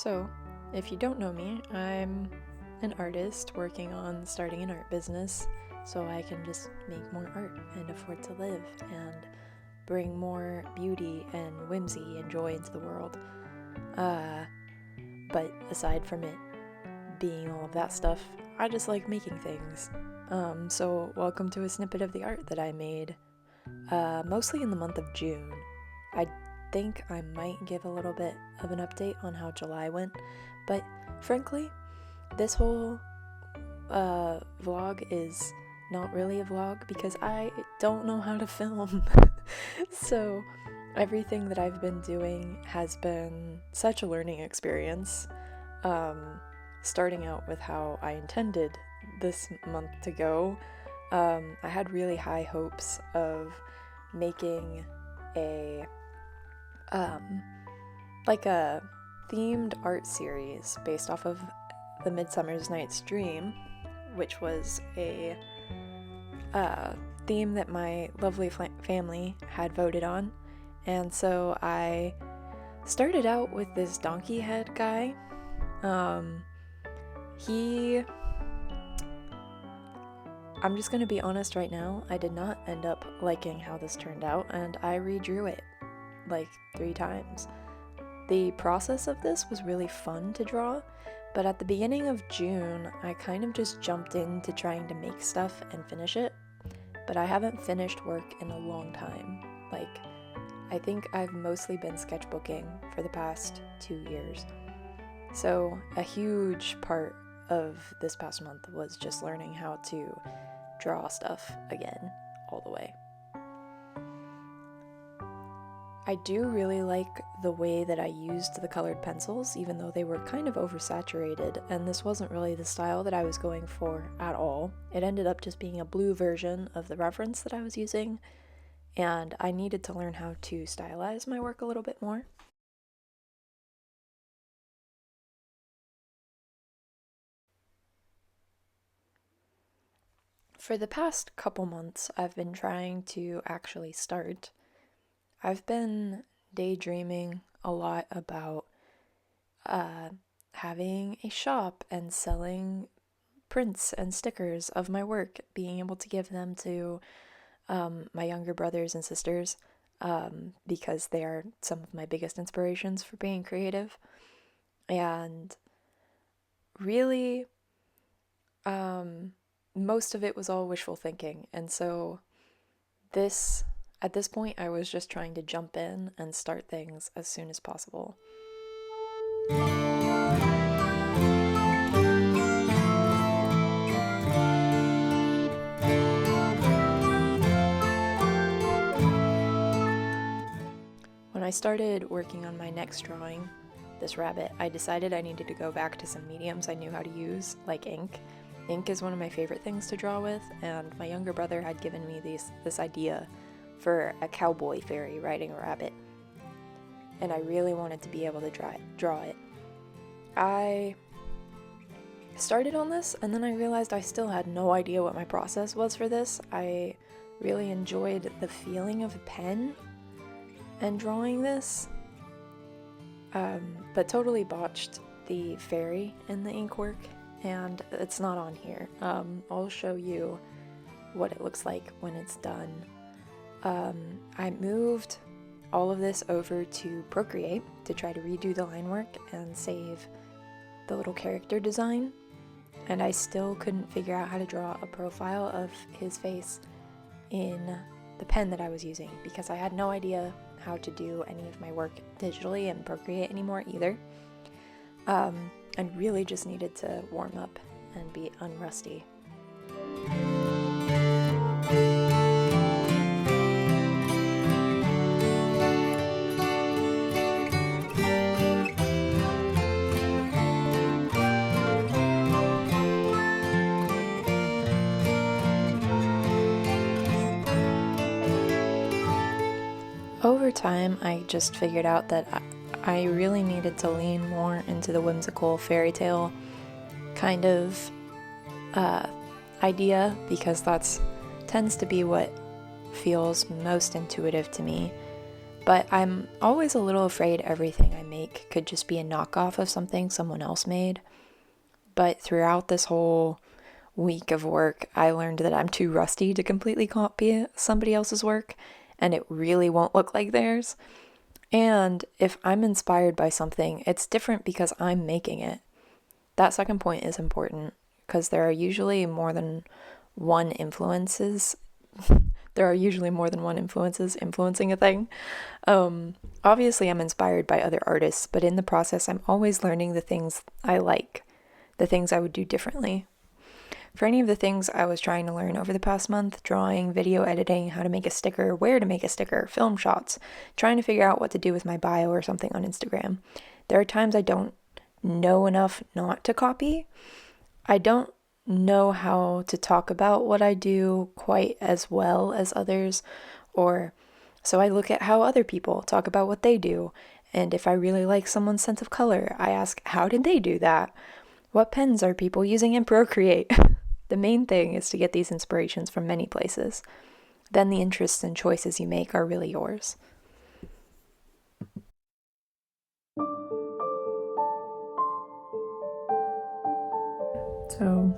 So, if you don't know me, I'm an artist working on starting an art business so I can just make more art and afford to live and bring more beauty and whimsy and joy into the world. But aside from it being all of that stuff, I just like making things. So welcome to a snippet of the art that I made, mostly in the month of June. I think I might give a little bit of an update on how July went, but frankly, this whole vlog is not really a vlog because I don't know how to film. So everything that I've been doing has been such a learning experience. Starting out with how I intended this month to go, I had really high hopes of making a like a themed art series based off of the Midsummer's Night's Dream, which was a theme that my lovely family had voted on. And so I started out with this donkey head guy. I'm just gonna be honest right now, I did not end up liking how this turned out, and I redrew it like 3 times. The process of this was really fun to draw, but at the beginning of June, I kind of just jumped into trying to make stuff and finish it, but I haven't finished work in a long time. I think I've mostly been sketchbooking for the past 2 years. So a huge part of this past month was just learning how to draw stuff again, all the way. I do really like the way that I used the colored pencils, even though they were kind of oversaturated, and this wasn't really the style that I was going for at all. It ended up just being a blue version of the reference that I was using, and I needed to learn how to stylize my work a little bit more. For the past couple months, I've been trying to actually start. I've been daydreaming a lot about having a shop and selling prints and stickers of my work, being able to give them to my younger brothers and sisters, because they are some of my biggest inspirations for being creative. And really, most of it was all wishful thinking. And so at this point, I was just trying to jump in and start things as soon as possible. When I started working on my next drawing, this rabbit, I decided I needed to go back to some mediums I knew how to use, like ink. Ink is one of my favorite things to draw with, and my younger brother had given me this idea for a cowboy fairy riding a rabbit, and I really wanted to be able to draw it. I started on this, and then I realized I still had no idea what my process was for this. I really enjoyed the feeling of a pen and drawing this, but totally botched the fairy in the ink work, and it's not on here. I'll show you what it looks like when it's done. I moved all of this over to Procreate to try to redo the line work and save the little character design, and I still couldn't figure out how to draw a profile of his face in the pen that I was using because I had no idea how to do any of my work digitally in Procreate anymore either, and really just needed to warm up and be unrusty. Over time, I just figured out that I really needed to lean more into the whimsical fairy tale kind of idea, because that's tends to be what feels most intuitive to me. But I'm always a little afraid everything I make could just be a knockoff of something someone else made. But throughout this whole week of work, I learned that I'm too rusty to completely copy somebody else's work, and it really won't look like theirs. And if I'm inspired by something, it's different because I'm making it. That second point is important because there are usually more than one influences. There are usually more than one influences influencing a thing. Obviously, I'm inspired by other artists, but in the process, I'm always learning the things I like, the things I would do differently. For any of the things I was trying to learn over the past month, drawing, video editing, how to make a sticker, where to make a sticker, film shots, trying to figure out what to do with my bio or something on Instagram, there are times I don't know enough not to copy. I don't know how to talk about what I do quite as well as others, or so I look at how other people talk about what they do. And if I really like someone's sense of color, I ask, how did they do that? What pens are people using in Procreate? The main thing is to get these inspirations from many places. Then the interests and choices you make are really yours. So,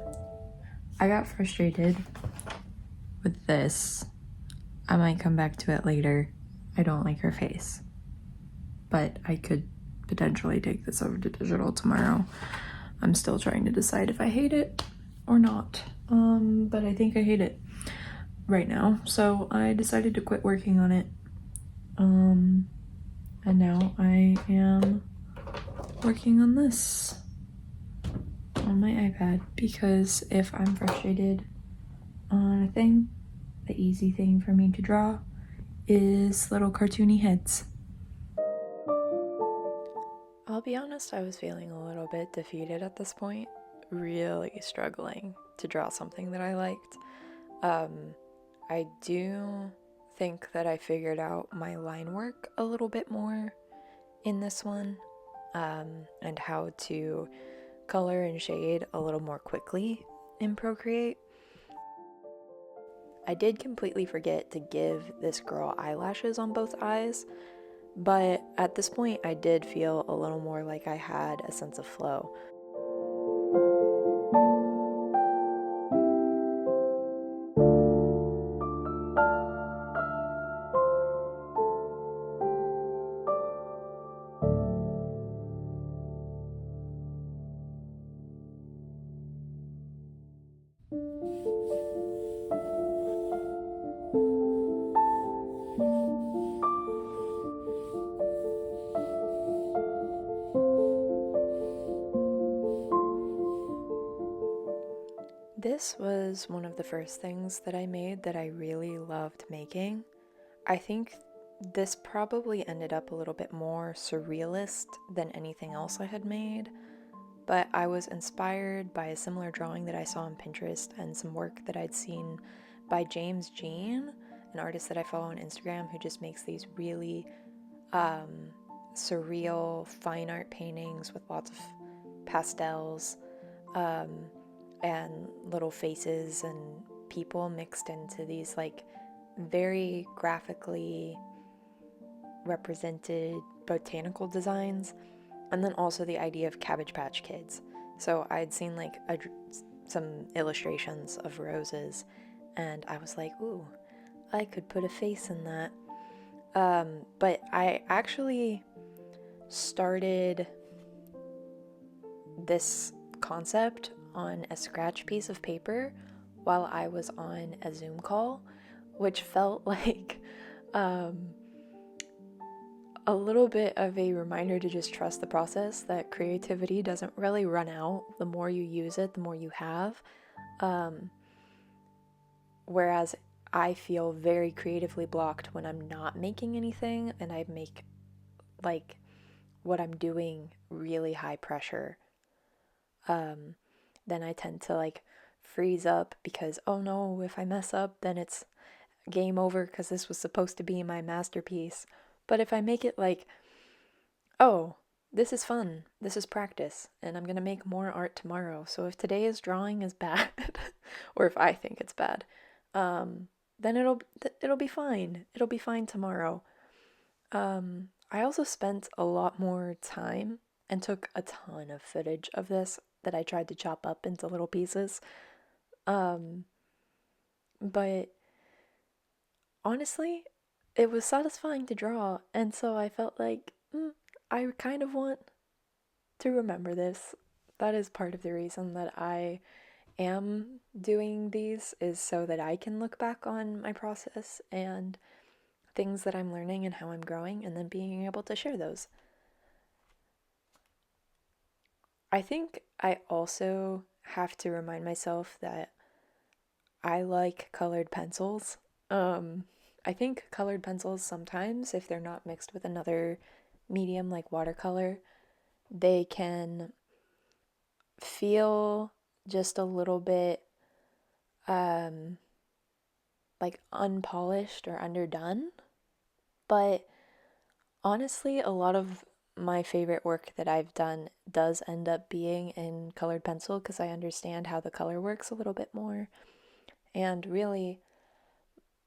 I got frustrated with this. I might come back to it later. I don't like her face. But I could potentially take this over to digital tomorrow. I'm still trying to decide if I hate it or not. But I think I hate it right now. So I decided to quit working on it. And now I am working on this on my iPad because if I'm frustrated on a thing, the easy thing for me to draw is little cartoony heads. I'll be honest, I was feeling a little bit defeated at this point, really struggling to draw something that I liked. I do think that I figured out my line work a little bit more in this one, and how to color and shade a little more quickly in Procreate. I did completely forget to give this girl eyelashes on both eyes, but at this point I did feel a little more like I had a sense of flow. This was one of the first things that I made that I really loved making. I think this probably ended up a little bit more surrealist than anything else I had made, but I was inspired by a similar drawing that I saw on Pinterest and some work that I'd seen by James Jean, an artist that I follow on Instagram who just makes these really surreal fine art paintings with lots of pastels, and little faces and people mixed into these like very graphically represented botanical designs, and then also the idea of Cabbage Patch Kids. So I'd seen like some illustrations of roses, and I was like, ooh, I could put a face in that. But I actually started this concept on a scratch piece of paper while I was on a Zoom call, which felt like a little bit of a reminder to just trust the process, that creativity doesn't really run out. The more you use it, the more you have. Whereas I feel very creatively blocked when I'm not making anything and I make like what I'm doing really high pressure. Then I tend to like freeze up because, oh no, if I mess up, then it's game over because this was supposed to be my masterpiece. But if I make it like, oh, this is fun, this is practice, and I'm gonna make more art tomorrow. So if today's drawing is bad, or if I think it's bad, then it'll be fine. It'll be fine tomorrow. I also spent a lot more time and took a ton of footage of this that I tried to chop up into little pieces. Um, but honestly, it was satisfying to draw, and so I felt like I kind of want to remember this. That is part of the reason that I am doing these, is so that I can look back on my process and things that I'm learning and how I'm growing, and then being able to share those. I think I also have to remind myself that I like colored pencils. Um, I think colored pencils sometimes, if they're not mixed with another medium like watercolor, they can feel just a little bit um, like unpolished or underdone. But honestly, a lot of my favorite work that I've done does end up being in colored pencil because I understand how the color works a little bit more. And really,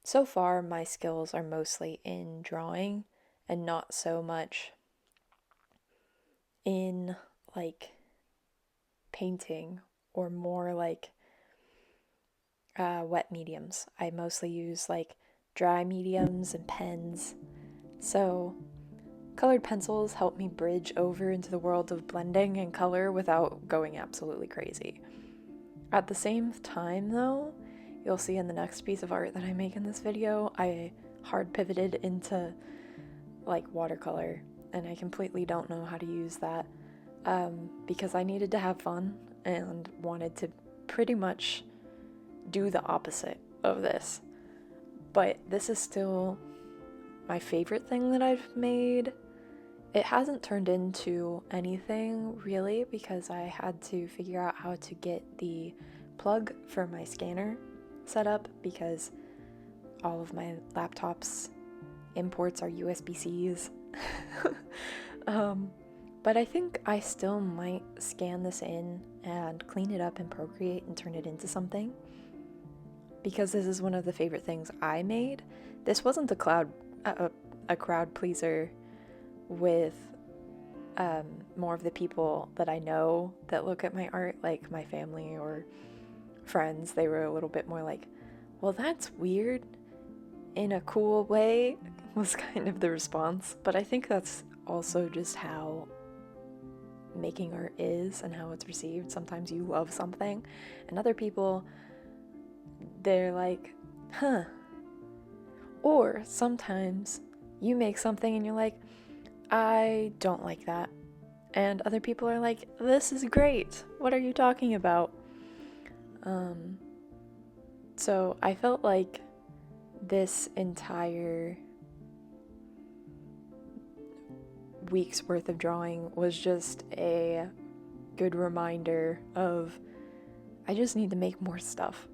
so far, my skills are mostly in drawing and not so much in like painting or more like wet mediums. I mostly use like dry mediums and pens. So, colored pencils help me bridge over into the world of blending and color without going absolutely crazy. At the same time, though, you'll see in the next piece of art that I make in this video, I hard pivoted into like watercolor, and I completely don't know how to use that because I needed to have fun and wanted to pretty much do the opposite of this. But this is still my favorite thing that I've made. It hasn't turned into anything really because I had to figure out how to get the plug for my scanner set up because all of my laptop's imports are USB-Cs. But I think I still might scan this in and clean it up in Procreate and turn it into something, because this is one of the favorite things I made. This wasn't a crowd pleaser with more of the people that I know that look at my art, like my family or friends. They were a little bit more like, well, that's weird in a cool way, was kind of the response. But I think that's also just how making art is and how it's received. Sometimes you love something, and other people, they're like, huh. Or sometimes you make something and you're like, I don't like that. And other people are like, this is great. What are you talking about? So I felt like this entire week's worth of drawing was just a good reminder of I just need to make more stuff.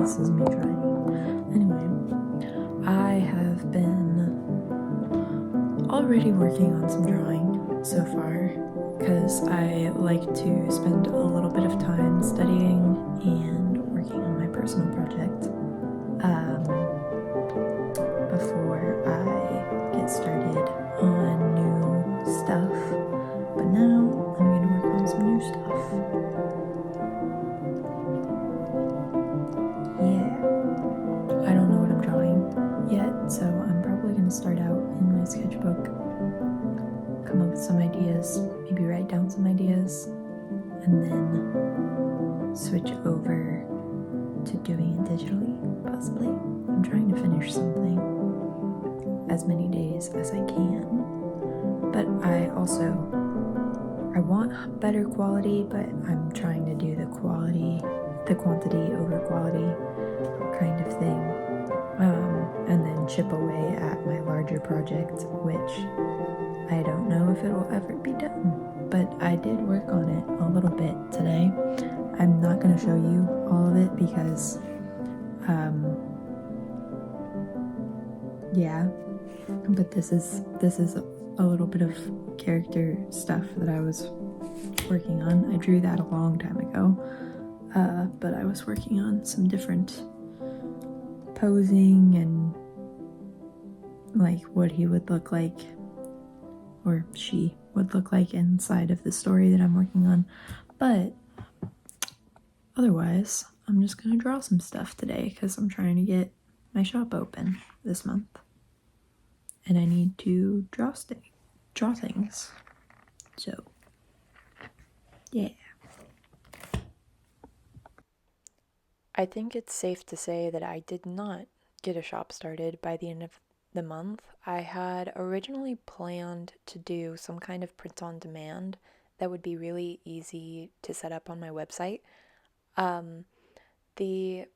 this is me trying. Anyway, I have been already working on some drawing so far because I like to spend a little bit of time studying and working on my personal project before I get started on new stuff. But now I'm going to work on some new stuff. Yeah. I don't know what I'm drawing yet, so I'm probably going to start out in my sketchbook, come up with some ideas, maybe write down some ideas, and then switch over to doing it digitally, possibly. I'm trying to finish something as many days as I can, but I want better quality, but I'm trying to do the quantity over quality kind of thing, and then chip away at my larger project, which I don't know if it will ever be done, but I did work on it a little bit today. I'm not going to show you all of it because, yeah, but this is a little bit of character stuff that I was working on. I drew that a long time ago, but I was working on some different posing and like what he would look like, or she would look like inside of the story that I'm working on. But otherwise, I'm just gonna draw some stuff today because I'm trying to get my shop open this month, and I need to draw things. So, yeah. I think it's safe to say that I did not get a shop started by the end of the month. I had originally planned to do some kind of print on demand that would be really easy to set up on my website. The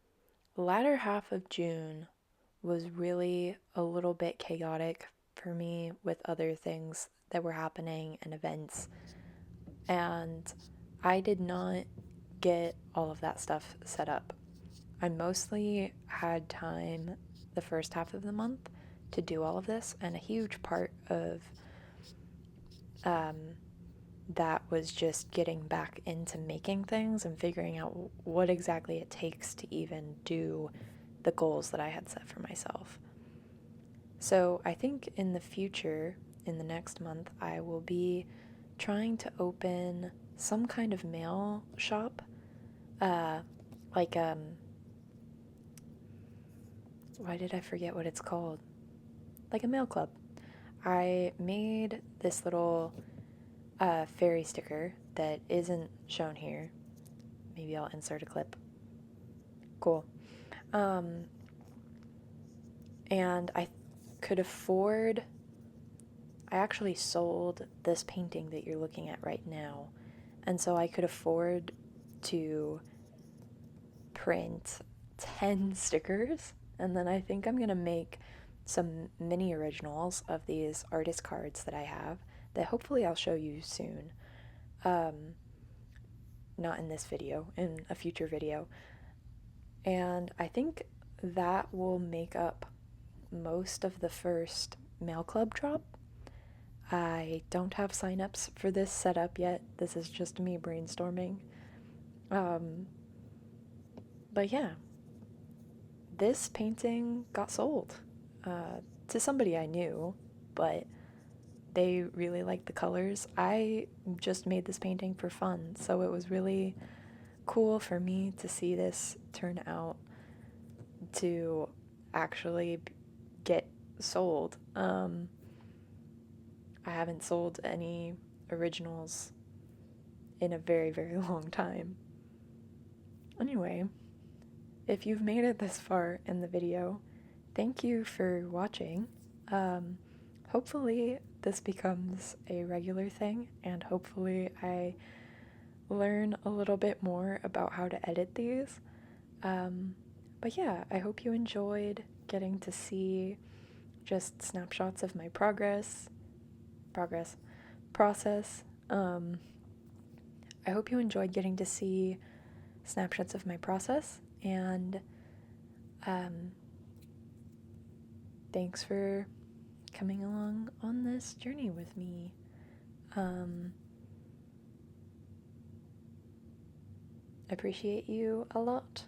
latter half of June was really a little bit chaotic for me with other things that were happening and events, and I did not get all of that stuff set up. I mostly had time the first half of the month to do all of this, and a huge part of that was just getting back into making things and figuring out what exactly it takes to even do the goals that I had set for myself. So I think in the future, in the next month, I will be trying to open some kind of mail shop, like why did I forget what it's called? Like a mail club. I made this little fairy sticker that isn't shown here. Maybe I'll insert a clip. Cool. And I could afford. I actually sold this painting that you're looking at right now, and so I could afford to print 10 stickers, and then I think I'm gonna make some mini originals of these artist cards that I have that hopefully I'll show you soon. Not in this video, in a future video. And I think that will make up most of the first mail club drop. I don't have signups for this set up yet. This is just me brainstorming. But yeah, this painting got sold to somebody I knew, but they really liked the colors. I just made this painting for fun, so it was really cool for me to see this turn out to actually get sold. I haven't sold any originals in a very, very long time. Anyway, if you've made it this far in the video, thank you for watching. Hopefully this becomes a regular thing, and hopefully I learn a little bit more about how to edit these. But yeah, I hope you enjoyed getting to see just snapshots of my process. I hope you enjoyed getting to see snapshots of my process, and Um, Thanks for coming along on this journey with me. I appreciate you a lot.